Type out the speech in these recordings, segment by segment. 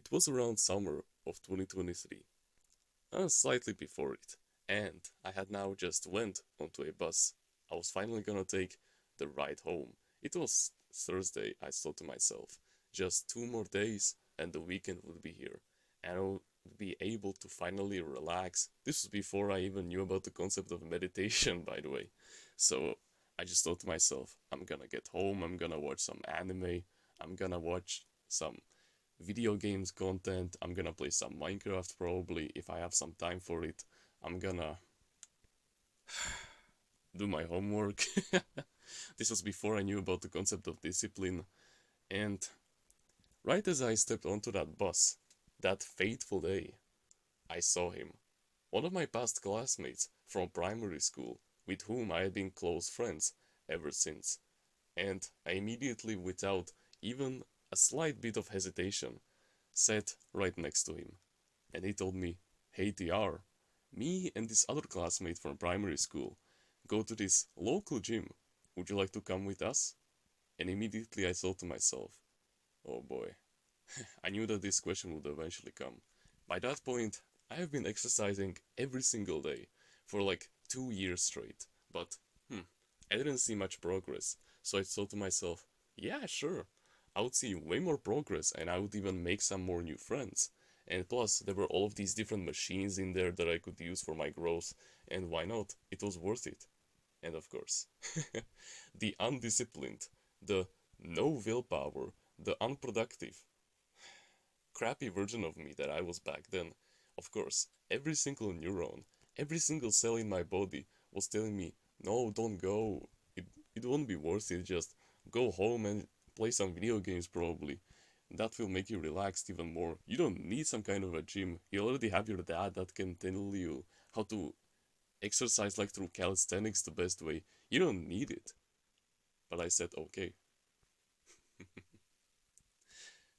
It was around summer of 2023, slightly before it, and I had now just went onto a bus. I was finally gonna take the ride home. It was Thursday, I thought to myself. Just 2 more days and the weekend would be here, and I would be able to finally relax. This was before I even knew about the concept of meditation, by the way. So I just thought to myself, I'm gonna get home, I'm gonna watch some anime, I'm gonna watch some video games content. I'm gonna play some Minecraft probably if I have some time for it. I'm gonna do my homework. This was before I knew about the concept of discipline. And right as I stepped onto that bus, that fateful day, I saw him. One of my past classmates from primary school, with whom I had been close friends ever since. And I immediately, without even a slight bit of hesitation, sat right next to him. And he told me, "Hey TR, me and this other classmate from primary school go to this local gym. Would you like to come with us?" And immediately I thought to myself, oh boy, I knew that this question would eventually come. By that point, I have been exercising every single day for like 2 years straight, but I didn't see much progress. So I thought to myself, yeah, sure, I would see way more progress and I would even make some more new friends. And plus, there were all of these different machines in there that I could use for my growth, and why not? It was worth it. And of course, the undisciplined, the no willpower, the unproductive, crappy version of me that I was back then. Of course, every single neuron, every single cell in my body was telling me, no, don't go. It, it won't be worth it. Just go home and play some video games, probably. That will make you relaxed even more. You don't need some kind of a gym. You already have your dad that can tell you how to exercise like through calisthenics the best way. You don't need it. But I said, okay.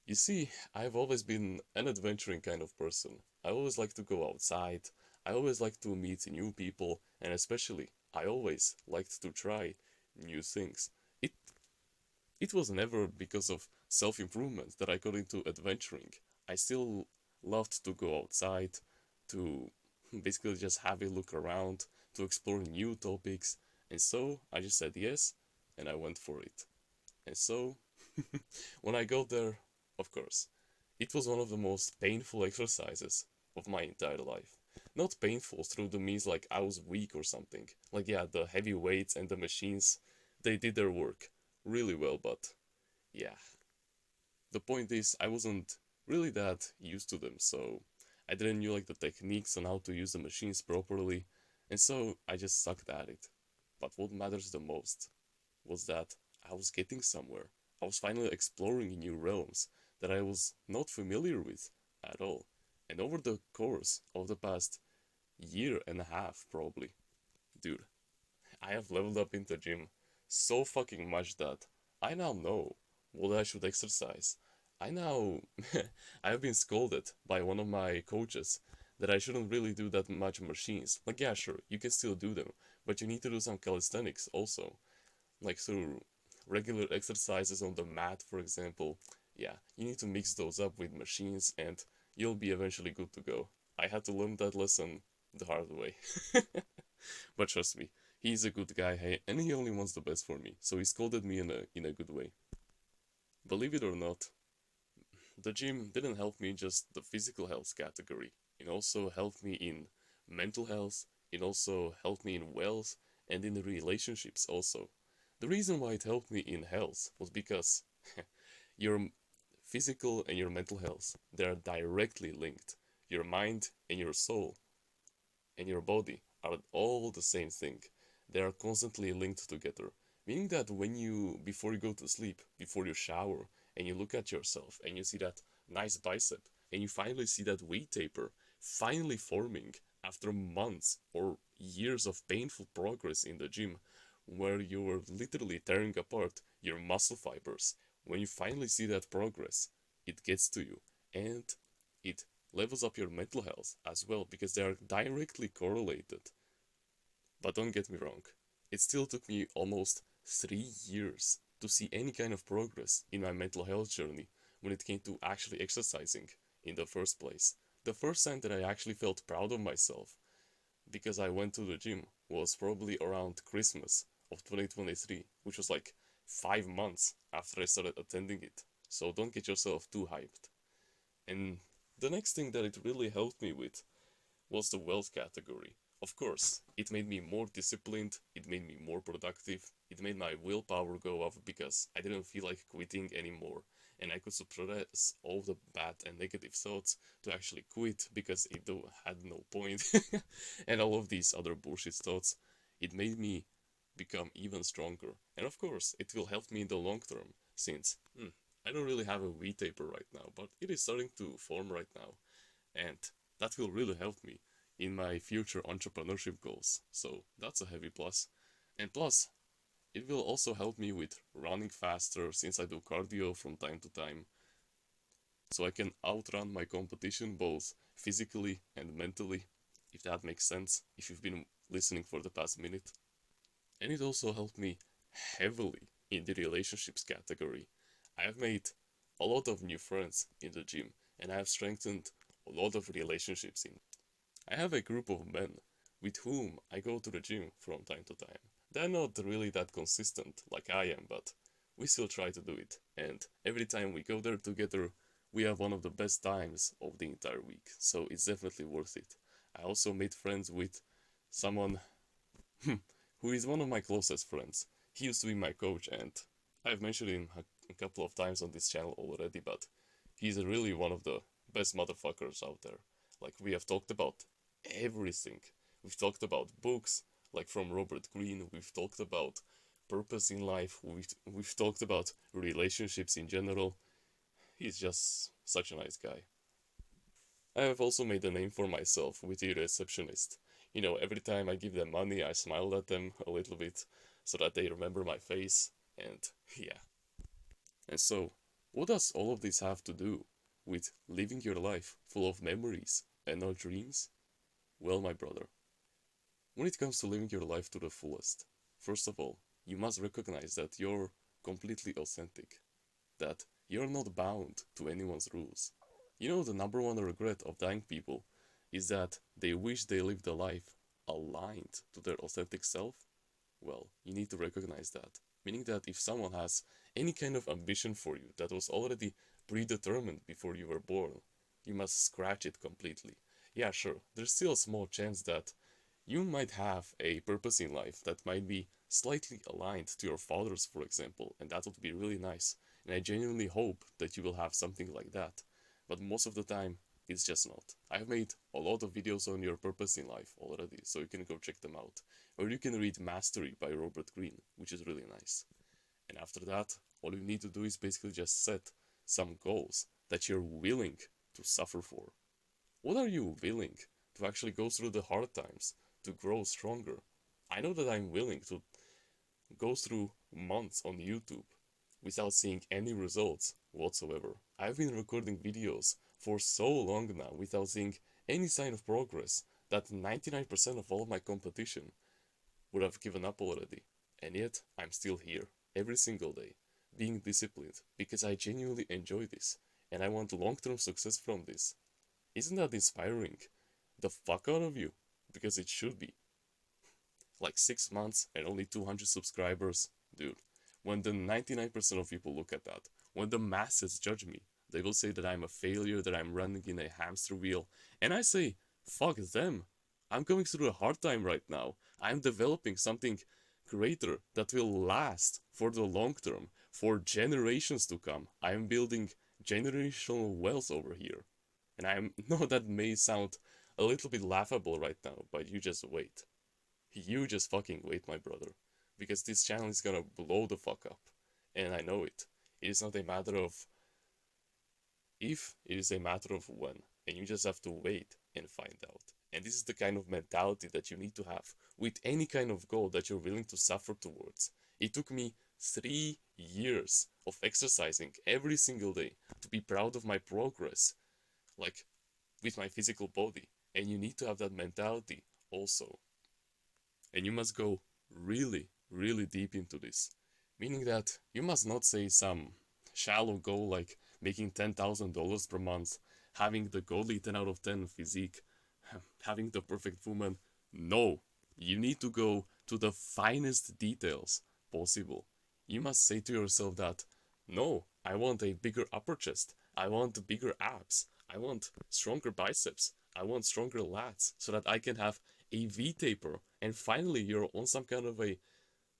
You see, I've always been an adventuring kind of person. I always like to go outside, I always like to meet new people, and especially, I always liked to try new things. It it was never because of self-improvement that I got into adventuring. I still loved to go outside, to basically just have a look around, to explore new topics, and so I just said yes, and I went for it. And so, when I got there, of course, it was one of the most painful exercises of my entire life. Not painful through the means like I was weak or something. Like, yeah, the heavy weights and the machines, they did their work really well, but yeah. The point is, I wasn't really that used to them, so I didn't know like the techniques on how to use the machines properly, and so I just sucked at it. But what matters the most was that I was getting somewhere. I was finally exploring new realms that I was not familiar with at all. And over the course of the past year and a half, probably, dude, I have leveled up in the gym so fucking much that I now know what I should exercise. I now I have been scolded by one of my coaches that I shouldn't really do that much machines. Like, yeah, sure, you can still do them, but you need to do some calisthenics also, like through regular exercises on the mat, for example. Yeah, you need to mix those up with machines and you'll be eventually good to go. I had to learn that lesson the hard way. But trust me, he's a good guy, hey, and he only wants the best for me, so he scolded me in a good way. Believe it or not, the gym didn't help me in just the physical health category. It also helped me in mental health, it also helped me in wealth and in relationships also. The reason why it helped me in health was because your physical and your mental health, they are directly linked. Your mind and your soul and your body are all the same thing. They are constantly linked together. Meaning that when you, before you go to sleep, before you shower, and you look at yourself and you see that nice bicep, and you finally see that weight taper finally forming after months or years of painful progress in the gym, where you were literally tearing apart your muscle fibers, when you finally see that progress, it gets to you and it levels up your mental health as well because they are directly correlated. But don't get me wrong, it still took me almost 3 years to see any kind of progress in my mental health journey when it came to actually exercising. in the first place. The first time that I actually felt proud of myself because I went to the gym was probably around Christmas of 2023, which was like 5 months after I started attending it. So don't get yourself too hyped. And the next thing that it really helped me with was the wealth category. Of course, it made me more disciplined, it made me more productive, it made my willpower go up because I didn't feel like quitting anymore, and I could suppress all the bad and negative thoughts to actually quit because it had no point, and all of these other bullshit thoughts. It made me become even stronger, and of course, it will help me in the long term since I don't really have a V-taper right now, but it is starting to form right now, and that will really help me in my future entrepreneurship goals. So that's a heavy plus. And plus, it will also help me with running faster since I do cardio from time to time. So I can outrun my competition both physically and mentally, if that makes sense, if you've been listening for the past minute. And it also helped me heavily in the relationships category. I have made a lot of new friends in the gym and I have strengthened a lot of relationships in. I have a group of men with whom I go to the gym from time to time. They're not really that consistent like I am, but we still try to do it. And every time we go there together, we have one of the best times of the entire week. So it's definitely worth it. I also made friends with someone who is one of my closest friends. He used to be my coach, and I've mentioned him a couple of times on this channel already, but he's really one of the best motherfuckers out there. Like, we have talked about everything. We've talked about books, like from Robert Greene, we've talked about purpose in life, we've talked about relationships in general. He's just such a nice guy. I have also made a name for myself with the receptionist. You know, every time I give them money, I smile at them a little bit so that they remember my face, and yeah. And so, what does all of this have to do with living your life full of memories and not dreams? Well, my brother, when it comes to living your life to the fullest, first of all, you must recognize that you're completely authentic, that you're not bound to anyone's rules. You know, the number one regret of dying people is that they wish they lived a life aligned to their authentic self. Well, you need to recognize that. Meaning that if someone has any kind of ambition for you that was already predetermined before you were born, you must scratch it completely. Yeah, sure, there's still a small chance that you might have a purpose in life that might be slightly aligned to your father's, for example, and that would be really nice. And I genuinely hope that you will have something like that. But most of the time, it's just not. I've made a lot of videos on your purpose in life already, so you can go check them out. Or you can read Mastery by Robert Greene, which is really nice. And after that, all you need to do is basically just set some goals that you're willing to suffer for. What are you willing to actually go through the hard times to grow stronger? I know that I'm willing to go through months on YouTube without seeing any results whatsoever. I've been recording videos for so long now without seeing any sign of progress that 99% of all my competition would have given up already. And yet, I'm still here every single day, being disciplined because I genuinely enjoy this and I want long term success from this. Isn't that inspiring? The fuck out of you? Because it should be. Like 6 months and only 200 subscribers? Dude, when the 99% of people look at that, when the masses judge me, they will say that I'm a failure, that I'm running in a hamster wheel. And I say, fuck them. I'm going through a hard time right now. I'm developing something greater that will last for the long term, for generations to come. I'm building generational wealth over here. And I know that may sound a little bit laughable right now, but you just wait. You just fucking wait, my brother. Because this channel is gonna blow the fuck up. And I know it. It is not a matter of if, it is a matter of when. And you just have to wait and find out. And this is the kind of mentality that you need to have with any kind of goal that you're willing to suffer towards. It took me 3 years of exercising every single day to be proud of my progress, like with my physical body. And you need to have that mentality also. And you must go really, really deep into this. Meaning that you must not say some shallow goal like making $10,000 per month, having the godly 10 out of 10 physique, having the perfect woman. No, you need to go to the finest details possible. You must say to yourself that, no, I want a bigger upper chest, I want bigger abs, I want stronger biceps, I want stronger lats so that I can have a V-taper, and finally you're on some kind of a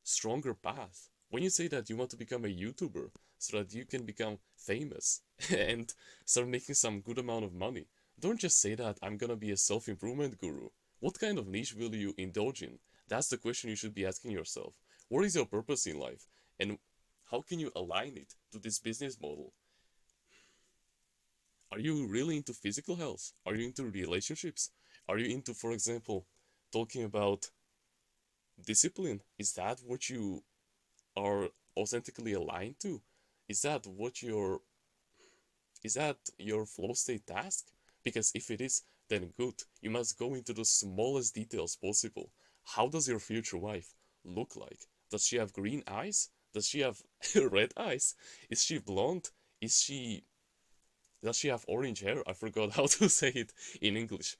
stronger path. When you say that you want to become a YouTuber so that you can become famous and start making some good amount of money, don't just say that I'm gonna be a self-improvement guru. What kind of niche will you indulge in? That's the question you should be asking yourself. What is your purpose in life? And how can you align it to this business model? Are you really into physical health? Are you into relationships? Are you into, for example, talking about discipline? Is that what you are authentically aligned to? Is that what your is that your flow state task? Because if it is, then good. You must go into the smallest details possible. How does your future wife look like? Does she have green eyes? Does she have red eyes? Is she blonde? Is she does she have orange hair? I forgot how to say it in English.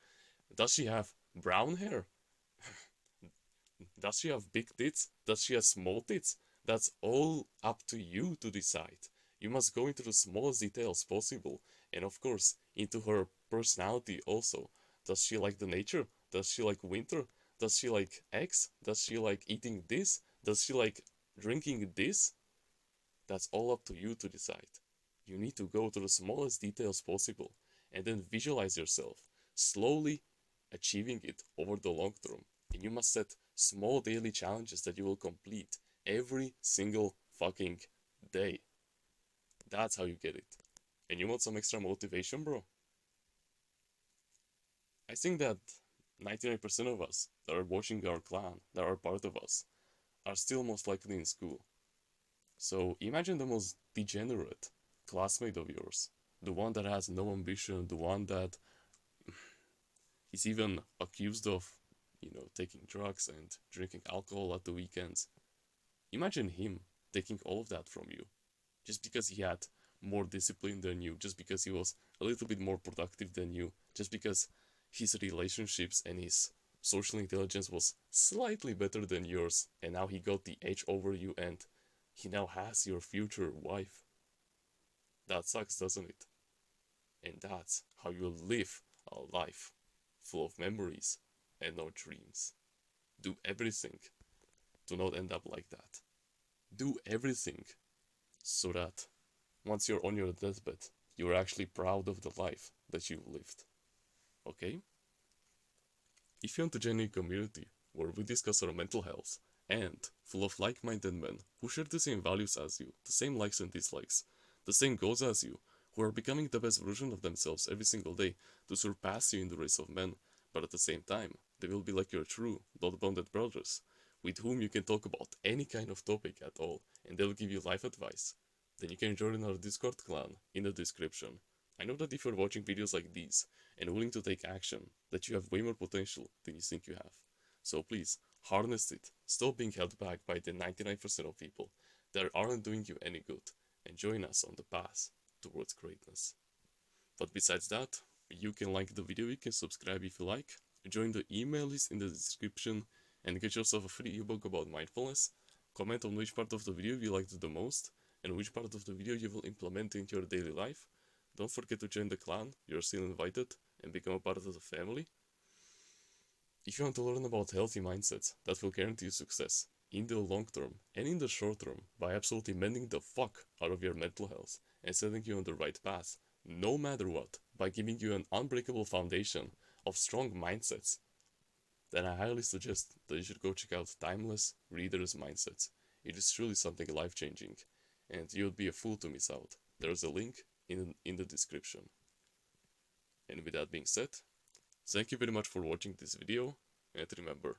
Does she have brown hair? Does she have big tits? Does she have small tits? That's all up to you to decide. You must go into the smallest details possible, and of course, into her personality also. Does she like the nature? Does she like winter? Does she like eggs? Does she like eating this? Does she like drinking this? That's all up to you to decide. You need to go to the smallest details possible and then visualize yourself slowly achieving it over the long term. And you must set small daily challenges that you will complete every single fucking day. That's how you get it. And you want some extra motivation, bro? I think that 99% of us that are watching our clan, that are part of us, are still most likely in school. So imagine the most degenerate classmate of yours, the one that has no ambition, the one that is even accused of, taking drugs and drinking alcohol at the weekends. Imagine him taking all of that from you just because he had more discipline than you, just because he was a little bit more productive than you, just because his relationships and his social intelligence was slightly better than yours, and now he got the edge over you and he now has your future wife. That sucks, doesn't it? And that's how you live a life full of memories and no dreams. Do everything to not end up like that. Do everything so that once you're on your deathbed, you're actually proud of the life that you lived. Okay? If you want to join a community where we discuss our mental health and full of like-minded men who share the same values as you, the same likes and dislikes, the same goals as you, who are becoming the best version of themselves every single day to surpass you in the race of men, but at the same time, they will be like your true, blood-bonded brothers, with whom you can talk about any kind of topic at all, and they'll give you life advice. Then you can join our Discord clan in the description. I know that if you're watching videos like these and willing to take action, that you have way more potential than you think you have. So please, harness it. Stop being held back by the 99% of people that aren't doing you any good, and join us on the path towards greatness. But besides that, you can like the video, you can subscribe if you like, join the email list in the description, and get yourself a free ebook about mindfulness. Comment on which part of the video you liked the most, and which part of the video you will implement into your daily life. Don't forget to join the clan, you're still invited, and become a part of the family. If you want to learn about healthy mindsets that will guarantee you success in the long term and in the short term by absolutely mending the fuck out of your mental health and setting you on the right path, no matter what, by giving you an unbreakable foundation of strong mindsets, then I highly suggest that you should go check out Timeless Readers Mindsets. It is truly something life-changing, and you would be a fool to miss out. There's a link in the description. And with that being said, thank you very much for watching this video, and remember,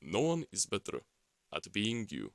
no one is better at being you